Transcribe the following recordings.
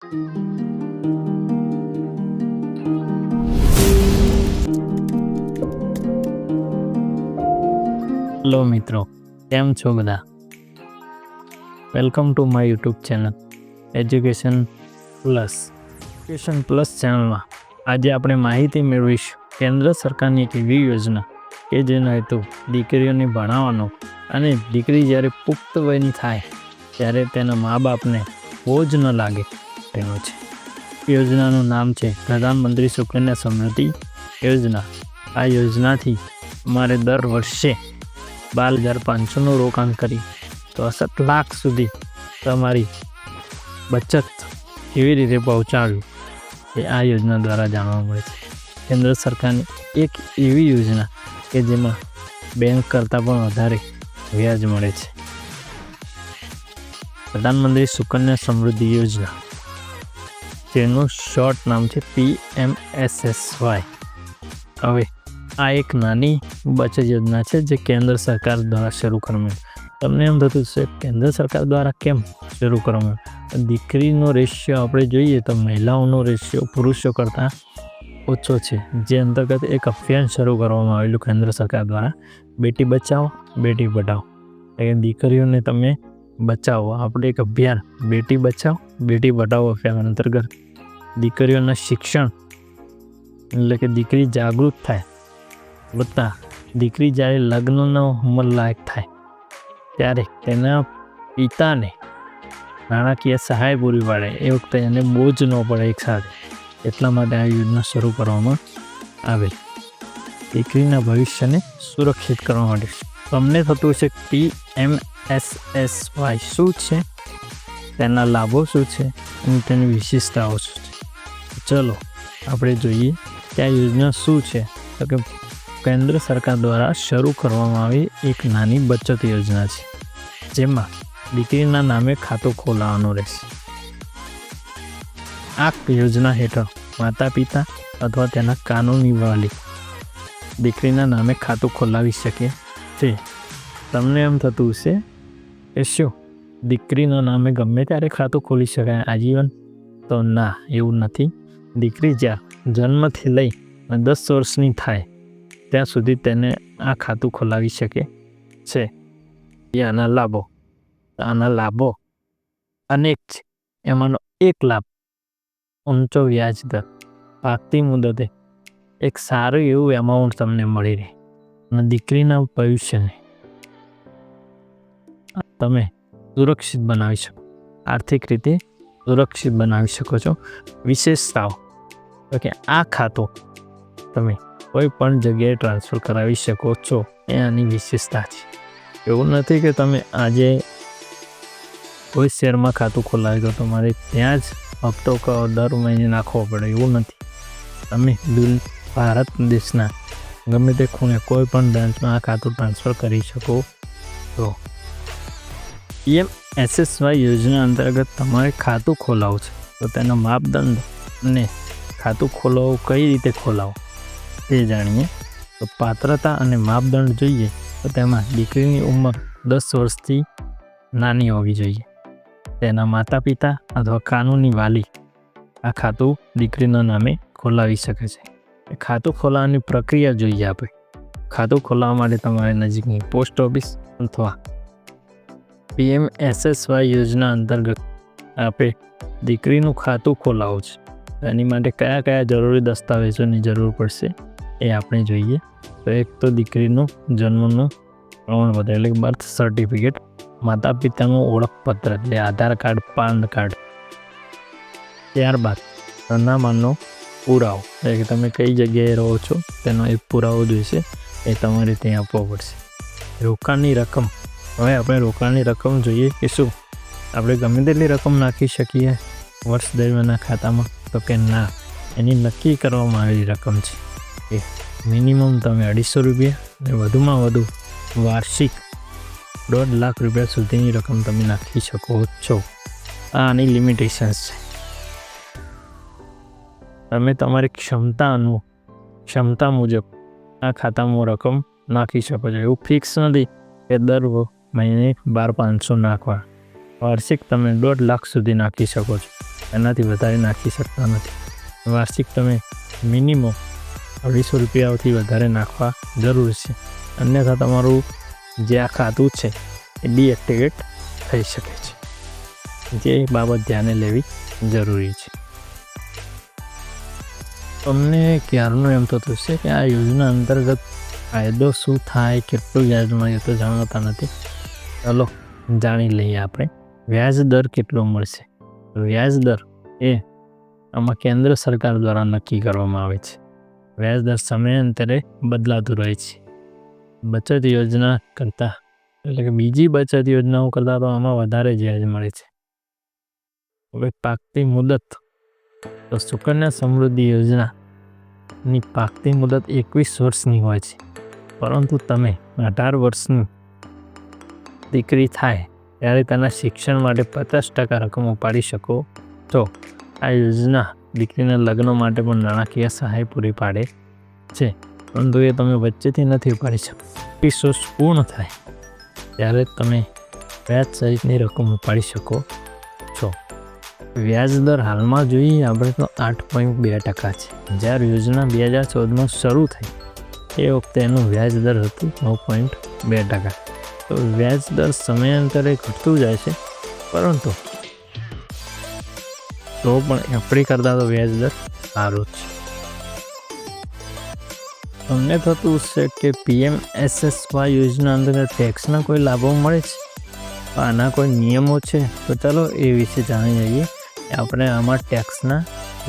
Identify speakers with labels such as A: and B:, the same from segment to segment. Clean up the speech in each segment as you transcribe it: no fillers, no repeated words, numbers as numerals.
A: Hello મિત્રો, કેમ છો બધા? Welcome to my YouTube channel education plus ચેનલમાં આજે આપણે માહિતી મેળવીશું કેન્દ્ર સરકારની એક એવી યોજના કે જેનો હેતુ દીકરીઓને ભણાવવાનો અને દીકરી જ્યારે પુખ્ત વયની થાય ત્યારે તેના મા બાપને બોજ ન લાગે તેનો છે. યોજનાનું નામ છે પ્રધાનમંત્રી સુકન્યા સમૃદ્ધિ યોજના. આ યોજનાથી અમારે દર વર્ષે 12,500નું રોકાણ કરી 63 લાખ સુધી તમારી બચત કેવી રીતે પહોંચાડ્યું એ આ યોજના દ્વારા જાણવા મળે છે. કેન્દ્ર સરકારની એક એવી યોજના કે જેમાં બેંક કરતાં પણ વધારે વ્યાજ મળે છે. પ્રધાનમંત્રી સુકન્યા સમૃદ્ધિ યોજના, જેનું શોર્ટ નામ છે PMSSY. હવે આ એક નાની બચત યોજના છે જે કેન્દ્ર સરકાર દ્વારા શરૂ કરવામાં. તમને એમ થતું છે કેન્દ્ર સરકાર દ્વારા કેમ શરૂ કરવામાં? દીકરીનો રેશિયો આપણે જોઈએ તો મહિલાઓનો રેશિયો પુરુષો કરતાં ઓછો છે, જે અંતર્ગત એક અભિયાન શરૂ કરવામાં આવેલું કેન્દ્ર સરકાર દ્વારા, બેટી બચાવો બેટી પઢાઓ. એટલે દીકરીઓને તમે બચાવો. આપણે એક અભિયાન બેટી બચાવો બેટી પઢાઓ અભિયાન અંતર્ગત દીકરીઓના શિક્ષણ, એટલે કે દીકરી જાગૃત થાય, વત્તા દીકરી જ્યારે લગ્નનો ઉંમર લાયક થાય ત્યારે તેના પિતાને નાણાકીય સહાય પૂરી પાડે, એ વખતે એને બોજ ન પડે એક સાથે. એટલા માટે આ યોજના શરૂ કરવામાં આવેલ, દીકરીના ભવિષ્યને સુરક્ષિત કરવા માટે. તમને થતું છે PMSSY શું છે, તેના લાભો શું છે અને તેની વિશેષતાઓ શું છે. ચલો આપણે જોઈએ કે આ યોજના શું છે. તો કે કેન્દ્ર સરકાર દ્વારા શરૂ કરવામાં આવી એક નાની બચત યોજના છે, જેમાં દીકરીના નામે ખાતું ખોલાવવાનું રહેશે. આ યોજના હેઠળ માતા પિતા અથવા તેના કાનૂની વાલી દીકરીના નામે ખાતું ખોલાવી શકે છે. તમને એમ થતું હશે કે શું દીકરીના નામે ગમે ત્યારે ખાતું ખોલી શકાય આજીવન? તો ના, એવું નથી. દીકરી જ્યાં જન્મથી લઈ 10 વર્ષની થાય ત્યાં સુધી તેને આ ખાતું ખોલાવી શકે છે. આના લાભો અનેક છે. એમાંનો એક લાભ ઊંચો વ્યાજ દર, પાકતી મુદતે એક સારું એવું એમાઉન્ટ તમને મળી રહે અને દીકરીના ભવિષ્યને તમે સુરક્ષિત બનાવી શકો, આર્થિક રીતે સુરક્ષિત બનાવી શકો છો. વિશેષતાઓ તો કે આ ખાતું તમે કોઈ પણ જગ્યાએ ટ્રાન્સફર કરાવી શકો છો, એ આની વિશેષતા છે. એવું નથી કે તમે આજે કોઈ શહેરમાં ખાતું ખોલાવી દો, તમારે ત્યાં જ હપ્તો દર મહિને નાખવો પડે, એવું નથી. તમે ભારત દેશના ગમે તે ખૂણે કોઈ પણ બ્રાન્ચમાં આ ખાતું ટ્રાન્સફર કરી શકો છો. PMSSY યોજના અંતર્ગત તમારે ખાતું ખોલાવવું છે તો તેના માપદંડ અને ખાતું ખોલાવવું કઈ રીતે ખોલાવવું તે જાણીએ. તો પાત્રતા અને માપદંડ જોઈએ તો તેમાં દીકરીની ઉંમર 10 વર્ષથી નાની હોવી જોઈએ. તેના માતા પિતા અથવા કાનૂની વાલી આ ખાતું દીકરીના નામે ખોલાવી શકે છે. ખાતું ખોલાવવાની પ્રક્રિયા જોઈએ આપણે. ખાતું ખોલાવવા માટે તમારે નજીકની પોસ્ટ ઓફિસ અથવા PMSSY યોજના અંતર્ગત આપણે દીકરીનું ખાતું ખોલાવવું છે. એની માટે કયા કયા જરૂરી દસ્તાવેજોની જરૂર પડશે એ આપણે જોઈએ. તો એક તો દીકરીનું જન્મનું પ્રમાણપત્ર એટલે બર્થ સર્ટિફિકેટ, માતા પિતાનું ઓળખપત્ર એટલે આધાર કાર્ડ, પાન કાર્ડ. ત્યારબાદ સરનામાનો પુરાવો એટલે કે તમે કઈ જગ્યાએ રહો છો તેનો એક પુરાવો જોઈશે, એ તમારે ત્યાં આપવો પડશે. રોકાણની રકમ, હવે આપણે રોકાણની રકમ જોઈએ કે શું આપણે ગમે તેટલી રકમ નાખી શકીએ વર્ષ દરમિયાન ખાતામાં? તો કે ના, એની નક્કી કરવામાં આવેલી રકમ છે એ મિનિમમ તમે 250 રૂપિયા અને વધુમાં વધુ વાર્ષિક 1.5 લાખ રૂપિયા સુધીની રકમ તમે નાખી શકો છો. આ આની લિમિટેશન્સ છે. તમે તમારી ક્ષમતા મુજબ આ ખાતામાં રકમ નાખી શકો છો. એવું ફિક્સ નથી કે દર મહિને 12,500 નાખવા. વાર્ષિક તમે 1.5 લાખ સુધી નાખી શકો છો. એનાથી વધારે નાખી શકતા નથી. વાર્ષિક તમે મિનિમમ 250 રૂપિયાથી વધારે નાખવા જરૂર છે, અન્યથા તમારું જે આ ખાતું છે એ ડીએક્ટિવેટ થઈ શકે છે. જે બાબત ધ્યાને લેવી જરૂરી છે. તમને ક્યારનું એમ થતું છે કે આ યોજના અંતર્ગત ફાયદો શું થાય, કેટલું વ્યાજ મળે તો જાણતા નથી. ચાલો જાણી લઈએ આપણે વ્યાજ દર કેટલો મળશે. વ્યાજ દર એ આમાં કેન્દ્ર સરકાર દ્વારા નક્કી કરવામાં આવે છે. વ્યાજ દર સમયાંતરે બદલાતું રહે છે. બચત યોજના કરતાં એટલે કે બીજી બચત યોજનાઓ કરતાં તો આમાં વધારે વ્યાજ મળે છે. હવે પાકતી મુદત, તો સુકન્યા સમૃદ્ધિ યોજનાની પાકતી મુદત 21 વર્ષની હોય છે, પરંતુ તમે 18 વર્ષની દીકરી થાય ત્યારે તેના શિક્ષણ માટે 50% રકમ ઉપાડી શકો છો. આ યોજના દીકરીના લગ્ન માટે પણ નાણાકીય સહાય પૂરી પાડે છે, પરંતુ એ તમે વચ્ચેથી નથી ઉપાડી શકતા. 21 વર્ષ પૂર્ણ થાય ત્યારે તમે વ્યાજ સહિતની રકમ ઉપાડી શકો છો. વ્યાજ દર હાલમાં જોઈએ આપણે તો 8.2% છે. જ્યારે યોજના 2014માં શરૂ થઈ એ વખતે એનું વ્યાજ દર હતું 9.2%. તો વ્યાજ દર સમયાંતરે ઘટતું જાય છે, પરંતુ તો પણ એફડી કરતાં તો વ્યાજ દર સારો છે. તમને થતું છે કે PMSSY યોજના અંતર્ગત ટેક્સના કોઈ લાભો મળે છે, આના કોઈ નિયમો છે? તો ચાલો એ વિશે જાણી લઈએ. આપણે આમાં ટેક્સના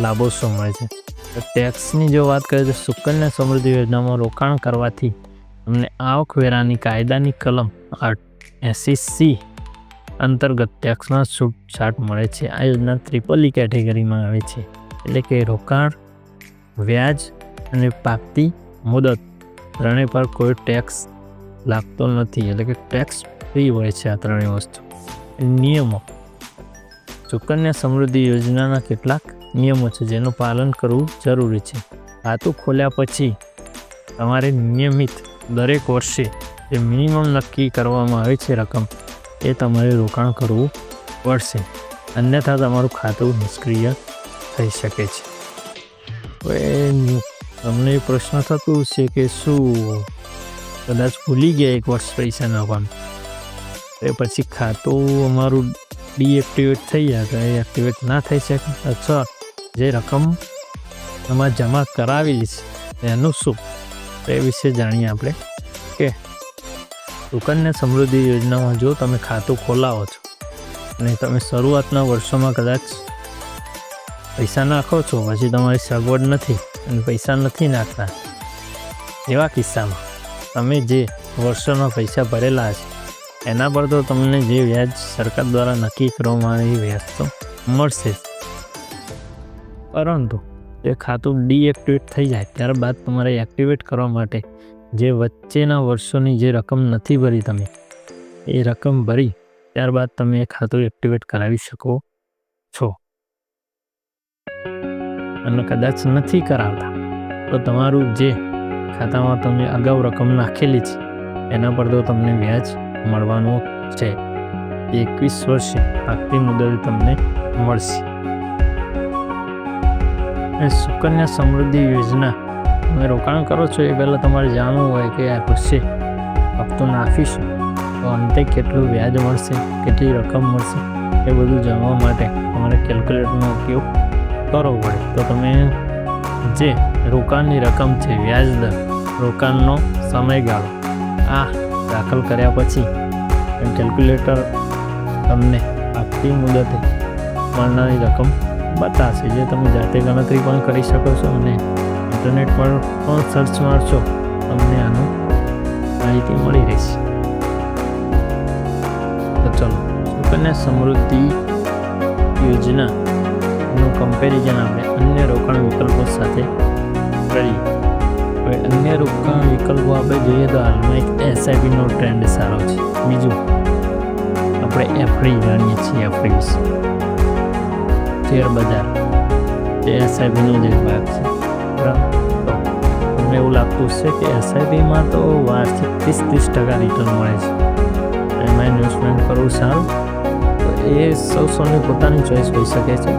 A: લાભો શું મળે છે. તો ટેક્સની જો વાત કરીએ તો સુકન્યા સમૃદ્ધિ યોજનામાં રોકાણ કરવાથી તમને આવકવેરાની કાયદાની કલમ 80C અંતર્ગત ટેક્સમાં છૂટછાટ મળે છે. આ યોજના EEE કેટેગરીમાં આવે છે, એટલે કે રોકાણ, વ્યાજ અને પાકતી મુદત ત્રણેય પર કોઈ ટેક્સ લાગતો નથી, એટલે કે ટેક્સ ફ્રી હોય છે આ ત્રણેય વસ્તુ. નિયમો. સુકન્યા સમૃદ્ધિ યોજનાના કેટલાક નિયમો છે જેનું પાલન કરવું જરૂરી છે. ખાતું ખોલ્યા પછી તમારે નિયમિત દરેક વર્ષે જે મિનિમમ નક્કી કરવામાં આવે છે રકમ, એ તમારે રોકાણ કરવું પડશે, અન્યથા તમારું ખાતું નિષ્ક્રિય થઈ શકે છે. હવે તમને પ્રશ્ન થતું છે કે શું કદાચ ભૂલી ગયા એક વર્ષ પૈસા નાખવાનું, એ પછી ખાતું અમારું ડીએક્ટિવેટ થઈ જાય તો એ એક્ટિવેટ ના થઈ શકે, અથવા જે રકમ એમાં જમા કરાવેલી છે એનું શું, એ વિશે જાણીએ આપણે. કે સુકન્યા સમૃદ્ધિ યોજનામાં જો તમે ખાતું ખોલાવો છો અને તમે શરૂઆતના વર્ષોમાં કદાચ પૈસા નાખો છો, પછી તમારી સગવડ નથી અને પૈસા નથી નાખતા, એવા કિસ્સામાં તમે જે વર્ષોના પૈસા ભરેલા છે એના પર તો તમને જે વ્યાજ સરકાર દ્વારા નક્કી કરવામાં આવેલી વ્યાજ તો મળશે, પરંતુ જે ખાતું ડીએક્ટિવેટ થઈ જાય ત્યારબાદ તમારે એક્ટિવેટ કરવા માટે જે વચ્ચેના વર્ષોની જે રકમ નથી ભરી તમે, એ રકમ ભરી ત્યારબાદ તમે એ ખાતું એક્ટિવેટ કરાવી શકો છો. અને કદાચ નથી કરાવતા તો તમારું જે ખાતામાં તમે અગાઉ રકમ નાખેલી છે એના પર તો તમને વ્યાજ મળવાનું છે. 21 વર્ષે પાકતી મુદત તમને મળશે. સુકન્યા સમૃદ્ધિ યોજના તમે રોકાણ કરો છો એ પહેલાં તમારે જાણવું હોય કે આ વર્ષે હપ્તો નાખીશું તો અંતે કેટલું વ્યાજ મળશે, કેટલી રકમ મળશે, એ બધું જાણવા માટે તમારે કેલ્ક્યુલેટરનો ઉપયોગ કરવો પડે. તો તમે જે રોકાણની રકમ છે, વ્યાજ દર, રોકાણનો સમયગાળો આ દાખલ કર્યા પછી કેલ્ક્યુલેટર તમને પાકતી મુદતે મળનારી રકમ બતાવશે, જે તમે જાતે ગણતરી પણ કરી શકો છો અને ઇન્ટરનેટ પર પણ સર્ચ મારશો તમને આનું માહિતી મળી રહેશે. તો ચલો સુકન્યા સમૃદ્ધિ યોજનાનું કમ્પેરિઝન આપણે અન્ય રોકાણ વિકલ્પો સાથે કરીએ. હવે અન્ય રોકાણ વિકલ્પો આપણે જોઈએ તો હાલમાં એક એસઆઈપીનો ટ્રેન્ડ સારો છે. બીજું આપણે એફડી જાણીએ છીએ, એફડી વિશે શેર બજાર જે એસઆઈપીનો જ એક ભાગ છે, બરાબર. તો તમને એવું લાગતું છે કે એસઆઈપીમાં તો વાર્ષિક 30% રિટર્ન મળે છે, એમાં ઇન્વેસ્ટમેન્ટ કરવું સારું, તો એ સૌની પોતાની ચોઈસ હોઈ શકે છે.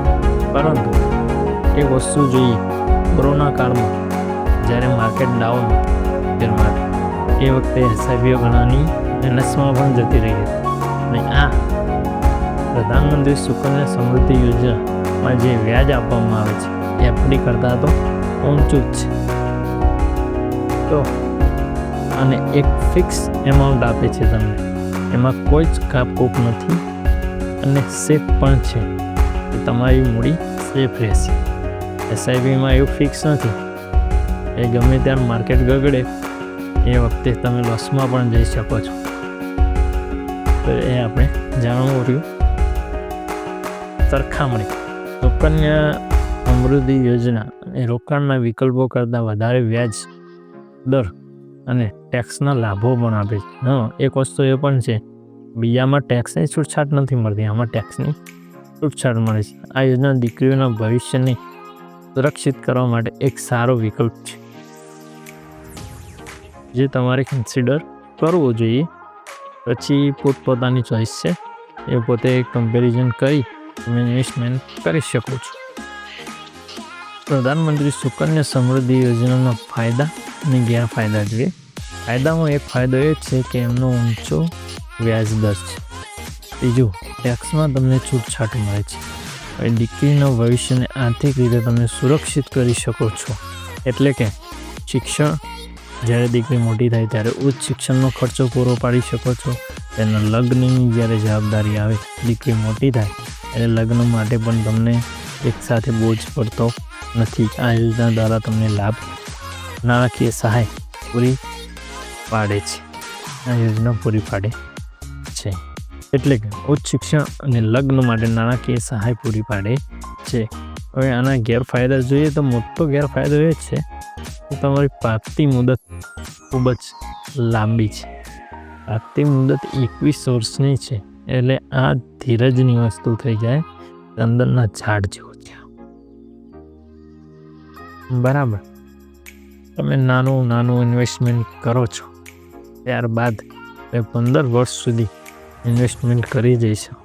A: પરંતુ એક વસ્તુ જોઈએ, કોરોના કાળમાં જ્યારે માર્કેટ ડાઉન એ વખતે એસઆઈપીઓ ઘણાની માઇનસમાં પણ જતી રહી હતી અને આ પ્રધાનમંત્રી સુકન્યા સમૃદ્ધિ યોજનામાં જે વ્યાજ આપવામાં આવે છે એ એફડી કરતાં તો ઊંચું જ છે. તો અને એક ફિક્સ એમાઉન્ટ આપે છે તમને, એમાં કોઈ જ કાપકૂપ નથી અને સેફ પણ છે કે તમારી મૂડી સેફ રહેશે. એસઆઈપીમાં એવું ફિક્સ નથી, એ ગમે ત્યારે માર્કેટ ગગડે એ વખતે તમે લોસમાં પણ જઈ શકો છો. તો એ આપણે જાણવું રહ્યું. સરખામણી સુકન્યા સમૃદ્ધિ યોજના એ રોકાણના વિકલ્પો કરતાં વધારે વ્યાજ દર અને ટેક્સના લાભો પણ આપે છે. એક વસ્તુ એ પણ છે, બીજામાં ટેક્સની છૂટછાટ નથી મળતી, આમાં ટેક્સની છૂટછાટ મળે છે. આ યોજના દીકરીઓના ભવિષ્યને સુરક્ષિત કરવા માટે એક સારો વિકલ્પ છે જે તમારે કન્સિડર કરવો જોઈએ. પછી પોતપોતાની ચોઈસ છે, એ પોતે કમ્પેરિઝન કરી તમે ઇન્વેસ્ટમેન્ટ કરી શકો છો. પ્રધાનમંત્રી સુકન્યા સમૃદ્ધિ યોજનાના ફાયદા અને ગેરફાયદા જોઈએ. ફાયદામાં એક ફાયદો એ છે કે એમનો ઊંચો વ્યાજ દર છે. બીજું, ટેક્સમાં તમને છૂટછાટ મળે છે. હવે દીકરીના ભવિષ્યને આર્થિક રીતે તમે સુરક્ષિત કરી શકો છો. એટલે કે શિક્ષણ, જ્યારે દીકરી મોટી થાય ત્યારે ઉચ્ચ શિક્ષણનો ખર્ચો પૂરો પાડી શકો છો. તેના લગ્નની જ્યારે જવાબદારી આવે, દીકરી મોટી થાય ત્યારે લગ્ન માટે પણ તમને એકસાથે બોજ પડતો નથી. આ યોજના દ્વારા તમને લાભ, નાણાકીય સહાય પૂરી પાડે છે. આ યોજના પૂરી પાડે છે એટલે કે ઉચ્ચ શિક્ષણ અને લગ્ન માટે નાણાકીય સહાય પૂરી પાડે છે. હવે આના ગેરફાયદા જોઈએ તો મોટો ગેરફાયદો એ છે કે તમારી પ્રાપ્તિ મુદત ખૂબ જ લાંબી છે. પ્રાપ્તિ મુદત 21 વર્ષની છે, એટલે આ ધીરજની વસ્તુ થઈ જાય, અંદરના ઝાડ જેવું છે. બરાબર, તમે નાનું ઇન્વેસ્ટમેન્ટ કરો છો, ત્યારબાદ 15 વર્ષ સુધી ઇન્વેસ્ટમેન્ટ કરી જઈશું.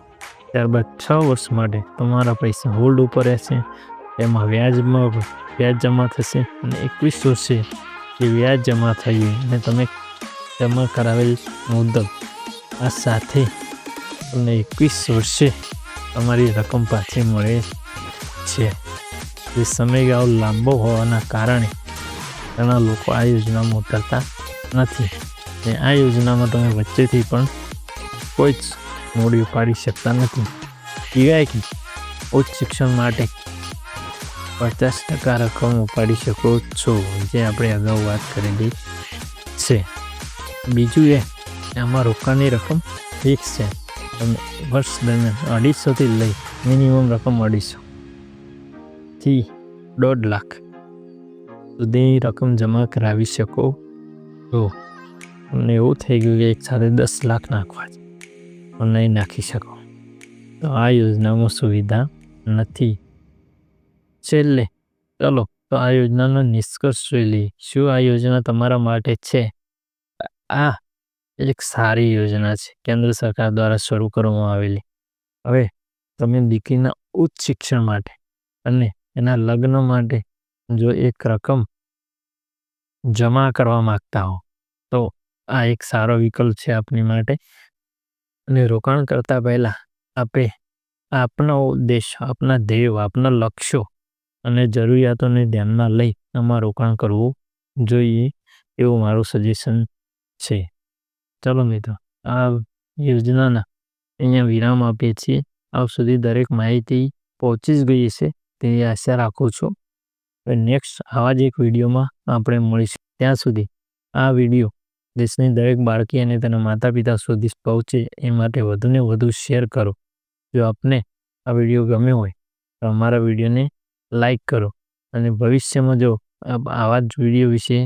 A: ત્યારબાદ 6 વર્ષ માટે તમારા પૈસા હોલ્ડ ઉપર રહેશે, એમાં વ્યાજ જમા થશે અને 21 વર્ષે એ વ્યાજ જમા થયું અને તમે જમા કરાવેલ મુદત આ સાથે તમને 21 વર્ષે તમારી રકમ પાછી મળે છે. જે સમયગાળો લાંબો હોવાના કારણે ઘણા લોકો આ યોજનામાં ઉતરતા નથી. આ યોજનામાં તમે વચ્ચેથી પણ કોઈ જ મૂડી ઉપાડી શકતા નથી. સિવાય કે ઉચ્ચ શિક્ષણ માટે 50% રકમ ઉપાડી શકો છો, જે આપણે અગાઉ વાત કરેલી છે. બીજું એ આમાં રોકાણની રકમ ફિક્સ છે. તમે વર્ષ દરમિયાન 250થી લઈ મિનિમમ રકમ 250થી 1.5 લાખ સુધીની રકમ જમા કરાવી શકો છો. તમને એવું થઈ ગયું કે એક સાથે 10 લાખ નાખવા છે, પણ નહીં નાખી શકો, તો આ યોજનામાં સુવિધા નથી. છેલ્લે ચલો તો આ યોજનાનો નિષ્કર્ષ જોઈ લઈએ. શું આ યોજના તમારા માટે છે? આ એક સારી યોજના છે, કેન્દ્ર સરકાર દ્વારા શરૂ કરવામાં આવેલી. હવે તમે દીકરીના ઉચ્ચ શિક્ષણ માટે અને એના લગ્ન માટે જો એક રકમ જમા કરવા માગતા હો તો આ એક સારો વિકલ્પ છે આપની માટે. અને રોકાણ કરતાં પહેલાં આપણા ઉદ્દેશ, આપણા ધ્યેયો, આપણા લક્ષ્યો અને જરૂરિયાતોને ધ્યાનમાં લઈ આમાં રોકાણ કરવું જોઈએ, એવું મારું સજેશન છે. ચલો મિત્રો, આ યોજનાના અહીંયા વિરામ આપીએ છીએ. આપ સુધી દરેક માહિતી પહોંચી જ ગઈ છે તેવી આશા રાખું છું. નેક્સ્ટ આવા જ એક વિડીયોમાં આપણે મળીશું. ત્યાં સુધી આ વિડીયો દેશની દરેક બાળકી અને તેના માતા પિતા સુધી પહોંચે એ માટે વધુને વધુ શેર કરો. જો આપને આ વિડીયો ગમ્યો હોય તો અમારા વિડીયોને લાઈક કરો અને ભવિષ્યમાં જો આવા જ વિડીયો વિશે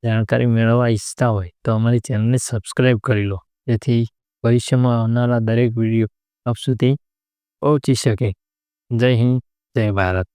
A: જાણકારી મેળવવા ઈચ્છતા હોય તો અમારી ચેનલને સબસ્ક્રાઈબ કરી લો, જેથી ભવિષ્યમાં આવનારા દરેક વિડીયો આપ સુધી પહોંચી શકે. જય હિન્દ, જય ભારત.